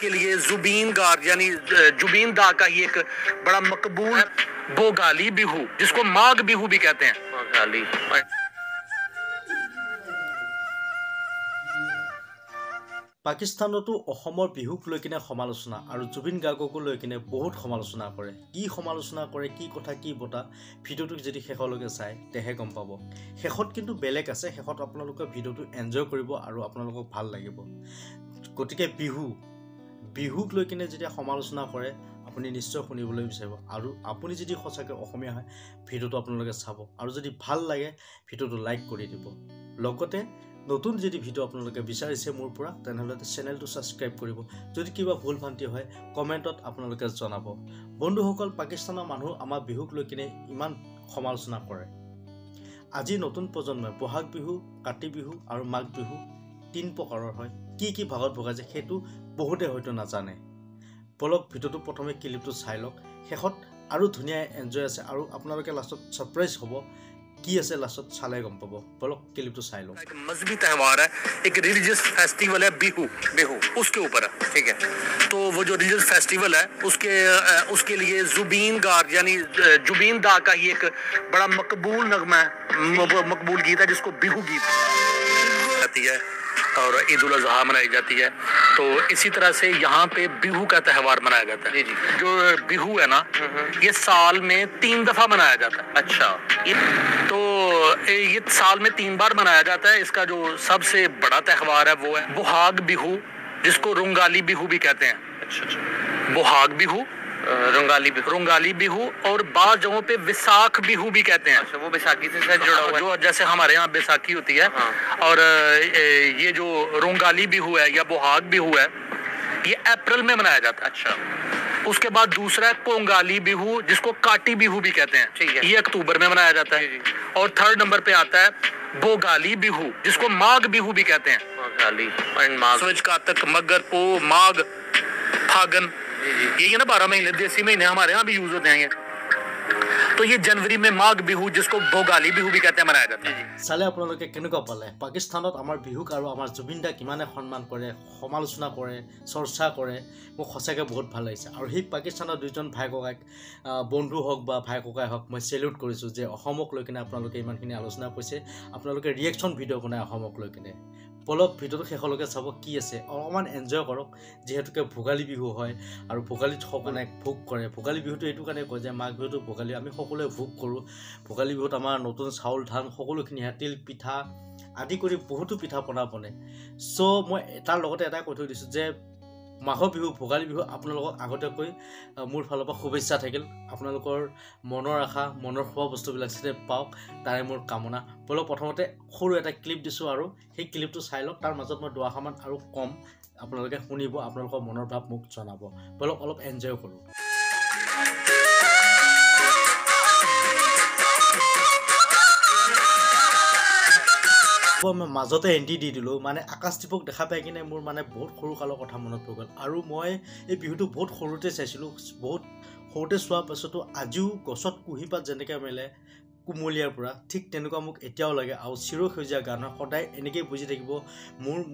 के लिए जुबीन गार यानी जुबीन दा का ही एक बड़ा मकबूल बोगाली बिहू जिसको माघ बिहू भी कहते हैं। बोगाली পাকিস্তানতো অসমৰ বিহুক লৈ কিনে সমালোচনা আৰু জুবিন গাৰ্গকো লৈ কিনে বহুত সমালোচনা কৰে। কি সমালোচনা কৰে, কি কথা, কি বতা, ভিডিঅ'টো যদি শেষলৈকে চাই তেহে গম পাব। শেষত কিন্তু বেলেগ আছে, শেষত আপোনালোকে ভিডিঅ'টো এনজয় কৰিব আৰু আপোনালোকক ভাল লাগিব। গতিকে বিহুক লৈ কিনে যেতিয়া সমালোচনা কৰে আপুনি নিশ্চয় শুনিবলৈ বিচাৰিব আৰু আপুনি যদি সঁচাকৈ অসমীয়া হয় ভিডিঅ'টো আপোনালোকে চাব আৰু যদি ভাল লাগে ভিডিঅ'টো লাইক কৰি দিব। লগতে নতুন যদি ভিডিঅ' আপোনালোকে বিচাৰিছে মোৰ পৰা তেনেহ'লে চেনেলটো ছাবস্ক্ৰাইব কৰিব। যদি কিবা ভুল ভ্ৰান্তি হয় কমেণ্টত আপোনালোকে জনাব। বন্ধুসকল, পাকিস্তানৰ মানুহ আমাৰ বিহুক লৈ কিনে ইমান সমালোচনা কৰে। আজি নতুন প্ৰজন্মই বহাগ বিহু, কাতি বিহু আৰু মাঘ বিহু 3 প্ৰকাৰৰ হয়। কি ভাগত ভগাইছে সেইটো বহুতে হয়তো নাজানে। বলক ভিডিঅ'টো প্ৰথমে ক্লিপটো চাই লওক, শেষত আৰু ধুনীয়া এনজয় আছে আৰু আপোনালোকে লাষ্টত ছাৰপ্ৰাইজ হ'ব। की ऐसे लास्ट साले गम पाबो। बोलो क्लिप तो साइलो। एक मजहबी त्यौहार है, एक रिलीजियस फेस्टिवल है बिहू उसके ऊपर है, ठीक है। तो वो जो रिलीजियस फेस्टिवल है उसके लिए जुबीन गार यानी जुबीन दा का ही एक बड़ा मकबूल नगमा है, मकबूल गीत है जिसको बिहू गीत कहती है और ईद उल अज़हा मनाई जाती है। तो इसी तरह से यहाँ पे बिहू का त्यौहार मनाया जाता है। जी। जो बिहू है ना ये साल में 3 दफा मनाया जाता है। अच्छा, तो ये साल में 3 बार मनाया जाता है। इसका जो सबसे बड़ा त्यौहार है वो है बोहाग बिहू जिसको रुंगाली बिहू भी कहते हैं। अच्छा, बोहाग बिहू, रुंगाली बिहू और बाज़ जगहों पे विसाख बिहू भी कहते हैं। अच्छा, वो बैसाखी से जुड़ा हुआ है। जो जैसे हमारे यहाँ बैसाखी होती है। हाँ। और ये जो रुंगाली बिहू है या बोहाग बिहू है ये अप्रैल में मनाया जाता है। अच्छा, उसके बाद दूसरा है पोंगाली बिहू जिसको काटी बिहू भी कहते हैं, ये अक्टूबर में मनाया जाता है। और 3rd नंबर पे आता है बोगाली बिहू जिसको माघ बिहू भी कहते हैं। सूरज कातक, मगर, पो, माघ, फागन, ये ना 12 महीने देसी महीने हमारे यहाँ भी यूज होते हैं ये। तो ये जनवरी में माघ बिहू जिसको भोगाली बिहू भी कहते हैं मनाया जाता है। साले আপোনালোকে কেনেকুৱা পালে? পাকিস্তানত আমাৰ বিহুক আৰু আমাৰ জুবিন দাক কিমানে সন্মান কৰে, সমালোচনা কৰে, চৰ্চা কৰে, মোক সঁচাকৈ বহুত ভাল লাগিছে। আৰু সেই পাকিস্তানৰ দুজন ভাই ককাইক বন্ধু হওক বা ভাই ককাই হওক মই চেলিউট কৰিছোঁ যে অসমক লৈ কিনে আপোনালোকে ইমানখিনি আলোচনা কৰিছে, আপোনালোকে ৰিয়েকশ্যন ভিডিঅ' বনাই অসমক লৈ কিনে। বলক ভিডিঅ'টো শেষলৈকে চাব, কি আছে অলপমান এনজয় কৰক। যিহেতুকে ভোগালী বিহু হয় আৰু ভোগালীত সকলোৱে ভোগ কৰে। ভোগালী বিহুটো এইটো কাৰণে কয় যে মাঘ বিহুটো ভোগালী আমি সকলোৱে ভোগ কৰোঁ। ভোগালী বিহুত আমাৰ নতুন চাউল ধান সকলোখিনি তিল পিঠা আদি কৰি বহুতো পিঠা পনা বনে। চ' মই তাৰ লগতে এটাই কৈ থৈ দিছোঁ যে মাঘৰ বিহু, ভোগালী বিহু আপোনালোকক আগতীয়াকৈ মোৰ ফালৰ পৰা শুভেচ্ছা থাকিল। আপোনালোকৰ মনৰ আশা, মনৰ খোৱা বস্তুবিলাক যাতে পাওক তাৰে মোৰ কামনা। বলক প্ৰথমতে সৰু এটা ক্লিপ দিছোঁ আৰু সেই ক্লিপটো চাই লওক। তাৰ মাজত মই দুআষাৰমান আৰু কম, আপোনালোকে শুনিব, আপোনালোকৰ মনৰ ভাৱ মোক জনাব। বলক অলপ এনজয় কৰোঁ। মই মাজতে এণ্ট্ৰি দি দিলোঁ, মানে আকাশদ্বীপক দেখা পাই কিনে মোৰ মানে বহুত সৰু কালৰ কথা মনত পৰি গ'ল। আৰু মই এই বিহুটো বহুত সৰুতে চাইছিলোঁ, বহুত সৰুতে চোৱাৰ পাছতো আজিও গছত কুঁহিপাত যেনেকৈ মেলে কুমলীয়াৰ পৰা ঠিক তেনেকুৱা মোক এতিয়াও লাগে। আৰু চিৰসেউজীয়া গান সদায় এনেকৈয়ে বুজি থাকিব।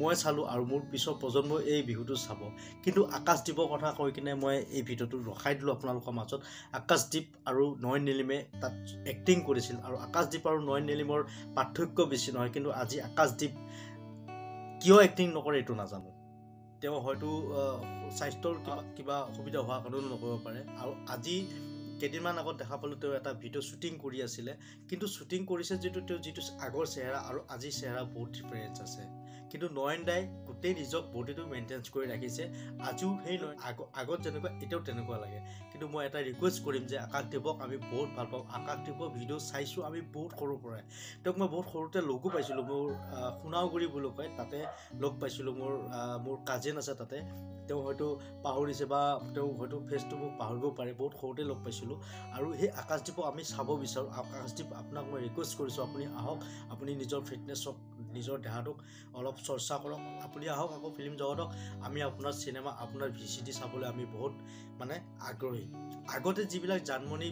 মই চালোঁ আৰু মোৰ পিছৰ প্ৰজন্মই এই বিহুটো চাব। কিন্তু আকাশদ্বীপৰ কথা কৈ কিনে মই এই ভিডিঅ'টো ৰখাই দিলোঁ আপোনালোকৰ মাজত। আকাশদ্বীপ আৰু নয়ন নীলিমে তাত এক্টিং কৰিছিল আৰু আকাশদ্বীপ আৰু নয়ন নীলিমৰ পাৰ্থক্য বেছি নহয়। কিন্তু আজি আকাশদ্বীপ কিয় এক্টিং নকৰে এইটো নাজানো। তেওঁ হয়তো স্বাস্থ্যৰ কিবা অসুবিধা হোৱাৰ কাৰণেও নকৰিব পাৰে। আৰু আজি কেইদিনমান আগত দেখা পালোঁ তেওঁ এটা ভিডিঅ' শ্বুটিং কৰি আছিলে, কিন্তু শ্বুটিং কৰিছে যিটো তেওঁ যিটো আগৰ চেহেৰা আৰু আজিৰ চেহেৰা বহুত ডিফাৰেঞ্চ আছে। কিন্তু নয়ন দাই গোটেই নিজক বডিটো মেইনটেইন কৰি ৰাখিছে। আজিও সেই আগত যেনেকুৱা এতিয়াও তেনেকুৱা লাগে। কিন্তু মই এটা ৰিকুৱেষ্ট কৰিম যে আকাশদ্বীপক আমি বহুত ভাল পাওঁ। আকাশদ্বীপৰ ভিডিঅ' চাইছোঁ আমি বহুত সৰুৰ পৰাই। তেওঁক মই বহুত সৰুতে লগো পাইছিলোঁ, মোৰ সোণাগুৰি বুলি কয় তাতে লগ পাইছিলোঁ। মোৰ কাজিন আছে তাতে, তেওঁ হয়তো পাহৰিছে বা তেওঁ হয়তো ফেচটো মোক পাহৰিব পাৰে। বহুত সৰুতে লগ পাইছিলোঁ আৰু সেই আকাশদ্বীপক আমি চাব বিচাৰোঁ। আকাশদ্বীপ আপোনাক মই ৰিকুৱেষ্ট কৰিছোঁ আপুনি আহক, আপুনি নিজৰ ফিটনেছক, নিজৰ দেহাটোক অলপ চৰ্চা কৰক আপুনি আহক আকৌ ফিল্ম জগতক আমি আপোনাৰ চিনেমা আপোনাৰ VCD চাবলৈ আমি বহুত মানে আগ্ৰহী আগতে যিবিলাক জানমণি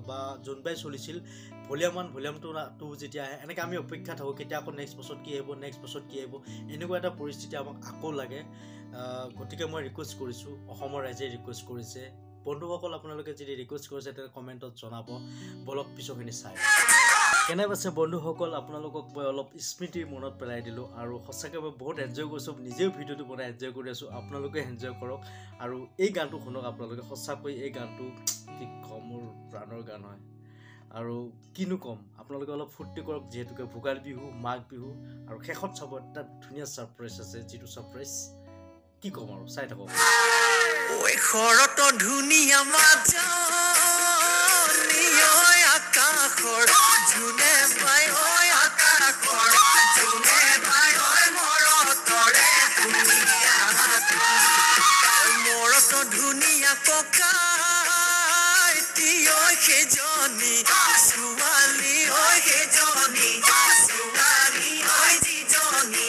বা যোনবাই চলিছিল ভলিউম 1 ভলিউম 2 যেতিয়া আহে এনেকৈ আমি অপেক্ষা থাকোঁ কেতিয়া আকৌ নেক্সট বছৰত কি আহিব নেক্সট বছৰত কি আহিব এনেকুৱা এটা পৰিস্থিতি আমাক আকৌ লাগে গতিকে মই ৰিকুৱেষ্ট কৰিছোঁ অসমৰ ৰাইজে ৰিকুৱেষ্ট কৰিছে বন্ধুসকল আপোনালোকে যদি ৰিকুৱেষ্ট কৰিছে তেনে কমেণ্টত জনাব বলক পিছৰখিনি চাই কেনে পাইছে বন্ধুসকল আপোনালোকক মই অলপ স্মৃতিৰ মনত পেলাই দিলোঁ আৰু সঁচাকৈ মই বহুত এনজয় কৰিছোঁ নিজেও ভিডিঅ'টো বনাই এনজয় কৰি আছোঁ আপোনালোকে এনজয় কৰক আৰু এই গানটো শুনক আপোনালোকে সঁচাকৈ এই গানটো কি ক'ম মোৰ প্ৰাণৰ গান হয় আৰু কিনো ক'ম আপোনালোকে অলপ ফূৰ্তি কৰক যিহেতুকে ভোগালী বিহু মাঘ বিহু আৰু শেষত চাব এটা ধুনীয়া ছাৰপ্ৰাইজ আছে যিটো ছাৰপ্ৰাইজ কি ক'ম আৰু চাই থাকক ওই খৰত ধুনিয়া মাজনি ওই আকাশৰ জুনে বাই ওই আকাশৰ জুনে বাই ওই মৰতৰে ধুনিয়া ওই মৰত ধুনিয়া পকাই ঐ সেজনী ছোৱালী ঐ সেজনী ছোৱালী ঐ যিজনী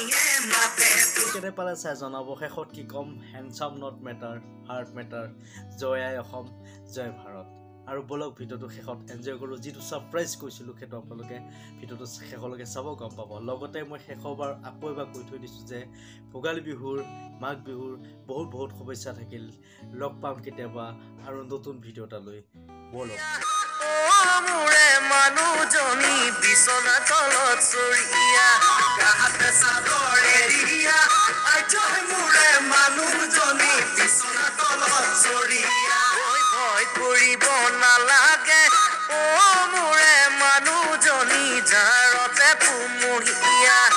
মাতে কেনে পালে চাই জনাব শেষত কি ক'ম handsome not matter heart matter জয় আই অসম জয় ভাৰত আৰু বলক ভিডিঅ'টো শেষত এনজয় কৰোঁ যিটো ছাৰপ্ৰাইজ কৈছিলোঁ সেইটো আপোনালোকে ভিডিঅ'টো শেষলৈকে চাব গম পাব লগতে মই শেষৰবাৰ আকৌ এবাৰ কৈ থৈ দিছোঁ যে ভোগালী বিহুৰ মাঘ বিহুৰ বহুত বহুত শুভেচ্ছা থাকিল লগ পাম কেতিয়াবা আৰু নতুন ভিডিঅ' এটা লৈ বলক মোৰে মানুহজনী বিচনা তলত চৰিয়া গাহাতে চাদৰ এৰিয়া আইতই মোৰে